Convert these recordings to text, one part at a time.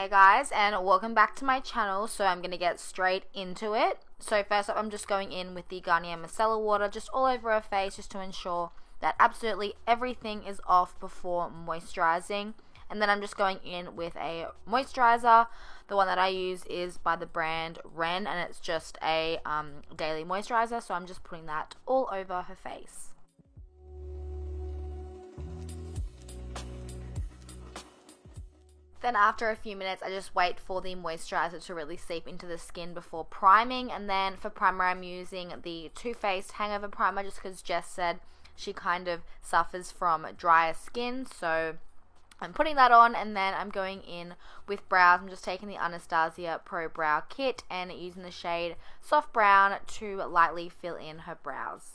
Hey guys, and welcome back to my channel. So I'm going to get straight into it. So first up, I'm just going in with the Garnier Micellar Water just all over her face, just to ensure that absolutely everything is off before moisturizing. And then I'm just going in with a moisturizer. The one that I use is by the brand Ren, and it's just a daily moisturizer. So I'm just putting that all over her face. Then after a few minutes, I just wait for the moisturizer to really seep into the skin before priming. And then for primer, I'm using the Too Faced Hangover Primer, just because Jess said she kind of suffers from drier skin. So I'm putting that on, and then I'm going in with brows. I'm just taking the Anastasia Pro Brow Kit and using the shade Soft Brown to lightly fill in her brows.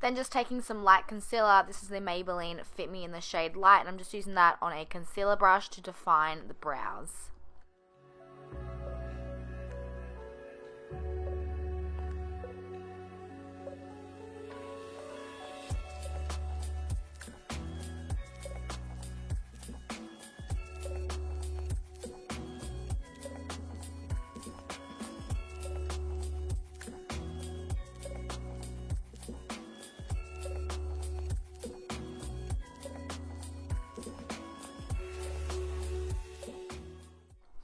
Then just taking some light concealer. This is the Maybelline Fit Me in the shade Light, and I'm just using that on a concealer brush to define the brows.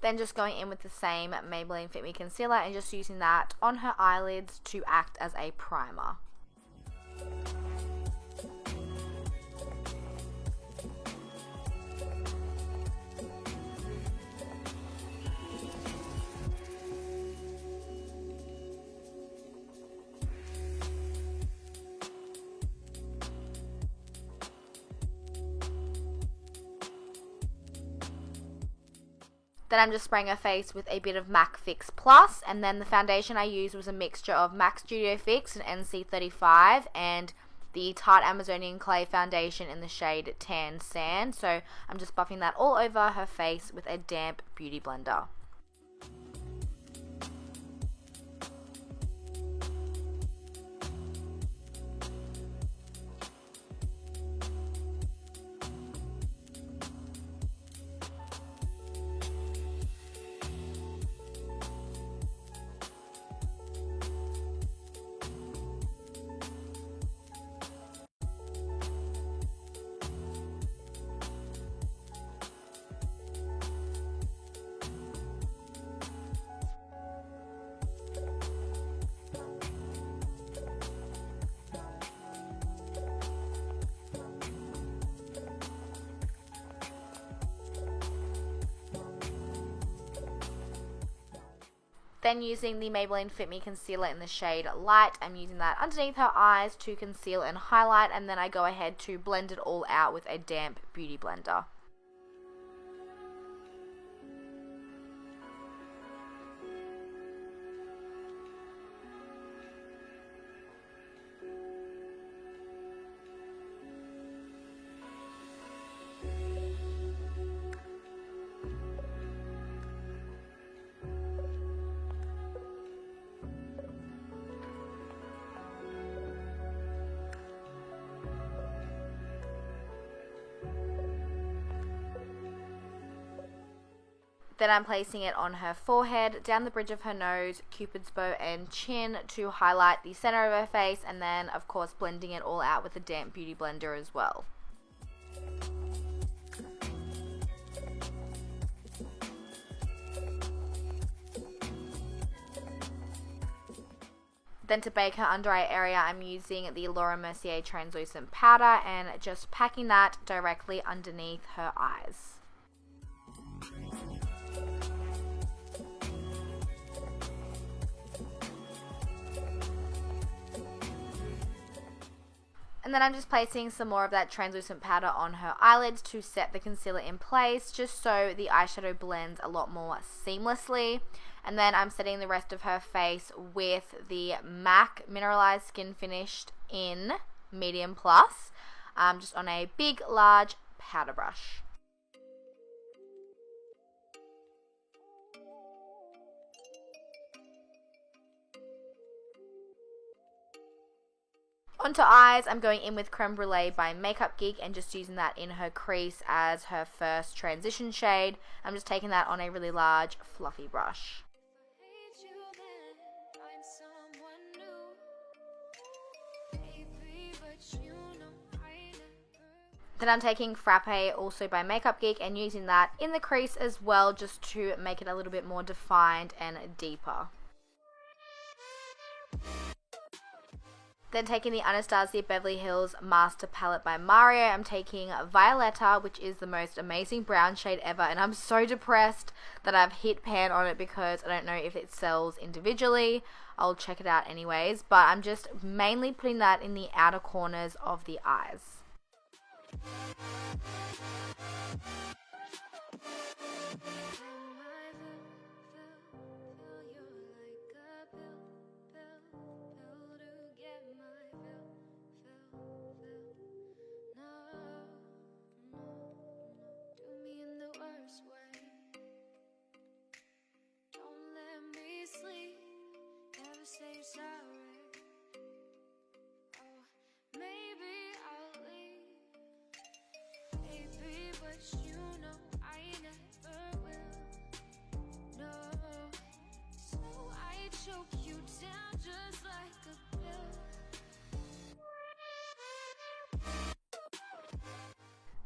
Then just going in with the same Maybelline Fit Me concealer and just using that on her eyelids to act as a primer. Then I'm just spraying her face with a bit of MAC Fix Plus, and then the foundation I used was a mixture of MAC Studio Fix and NC35 and the Tarte Amazonian Clay foundation in the shade Tan Sand. So I'm just buffing that all over her face with a damp beauty blender. Then using the Maybelline Fit Me Concealer in the shade Light, I'm using that underneath her eyes to conceal and highlight, and then I go ahead to blend it all out with a damp beauty blender. Then I'm placing it on her forehead, down the bridge of her nose, cupid's bow and chin to highlight the center of her face, and then of course blending it all out with a damp beauty blender as well. Then to bake her under eye area, I'm using the Laura Mercier translucent powder and just packing that directly underneath her eyes. And then I'm just placing some more of that translucent powder on her eyelids to set the concealer in place, just so the eyeshadow blends a lot more seamlessly. And then I'm setting the rest of her face with the MAC Mineralized Skin Finished in Medium Plus, just on a big, large powder brush. Onto eyes, I'm going in with Creme Brulee by Makeup Geek and just using that in her crease as her first transition shade. I'm just taking that on a really large, fluffy brush. Then I'm taking Frappe, also by Makeup Geek, and using that in the crease as well, just to make it a little bit more defined and deeper. Then taking the Anastasia Beverly Hills Master Palette by Mario, I'm taking Violetta, which is the most amazing brown shade ever, and I'm so depressed that I've hit pan on it because I don't know if it sells individually. I'll check it out anyways, but I'm just mainly putting that in the outer corners of the eyes.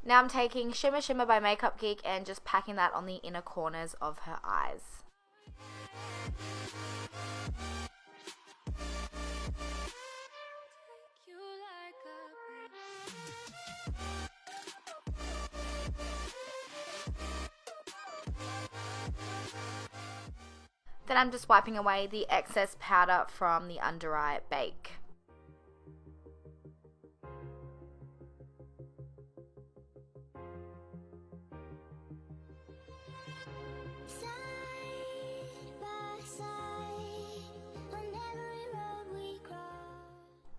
Now I'm taking Shimmer Shimmer by Makeup Geek and just packing that on the inner corners of her eyes. Then I'm just wiping away the excess powder from the under eye bake.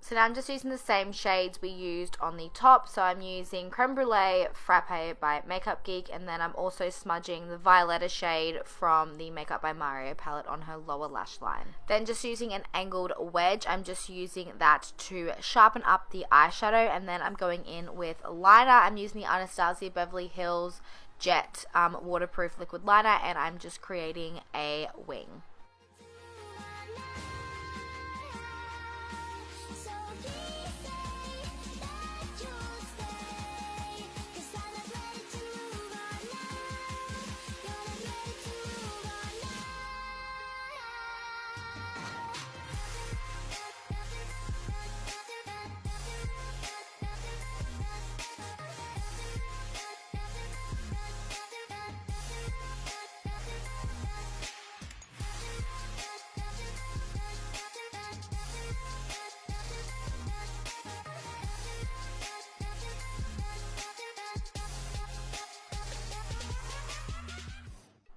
So now I'm just using the same shades we used on the top. So I'm using Creme Brulee Frappe by Makeup Geek, and then I'm also smudging the Violetta shade from the Makeup by Mario palette on her lower lash line. Then just using an angled wedge, I'm just using that to sharpen up the eyeshadow, and then I'm going in with liner. I'm using the Anastasia Beverly Hills Jet waterproof liquid liner, and I'm just creating a wing.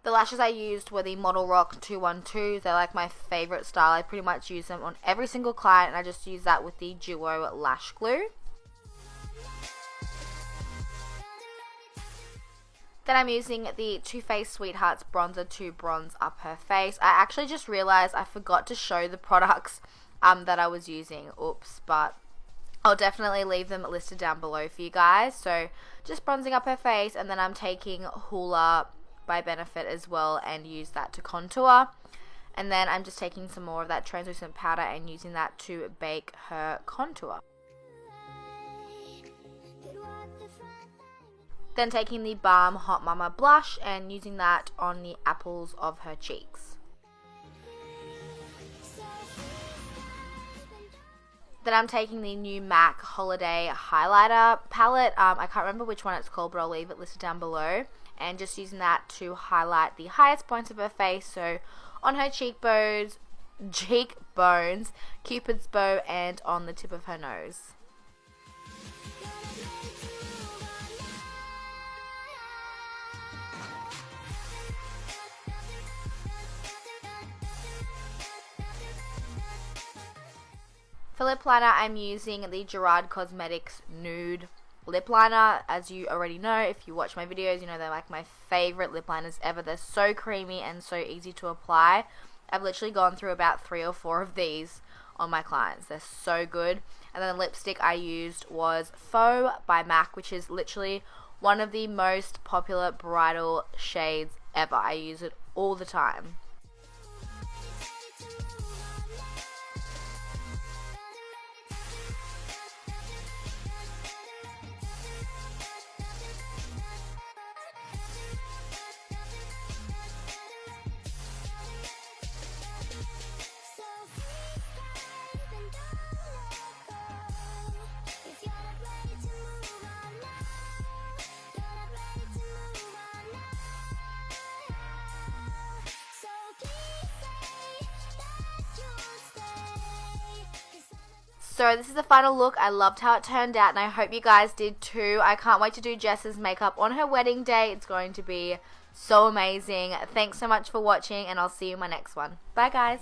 The lashes I used were the Model Rock 212. They're like my favorite style. I pretty much use them on every single client, and I just use that with the Duo Lash Glue. Then I'm using the Too Faced Sweethearts bronzer to bronze up her face. I actually just realized I forgot to show the products that I was using. Oops, but I'll definitely leave them listed down below for you guys. So just bronzing up her face, and then I'm taking Hoola by Benefit as well and use that to contour. And then I'm just taking some more of that translucent powder and using that to bake her contour. Then taking the Balm Hot Mama blush and using that on the apples of her cheeks. Then I'm taking the new MAC Holiday Highlighter palette. I can't remember which one it's called, but I'll leave it listed down below. And just using that to highlight the highest points of her face. So on her cheekbones, Cupid's bow, and on the tip of her nose. For lip liner, I'm using the Gerard Cosmetics Nude Lip Liner. As you already know, if you watch my videos, you know they're like my favorite lip liners ever. They're so creamy and so easy to apply. I've literally gone through about 3 or 4 of these on my clients. They're so good. And then the lipstick I used was Faux by MAC, which is literally one of the most popular bridal shades ever. I use it all the time. So this is the final look. I loved how it turned out and I hope you guys did too. I can't wait to do Jess's makeup on her wedding day. It's going to be so amazing. Thanks so much for watching and I'll see you in my next one. Bye guys.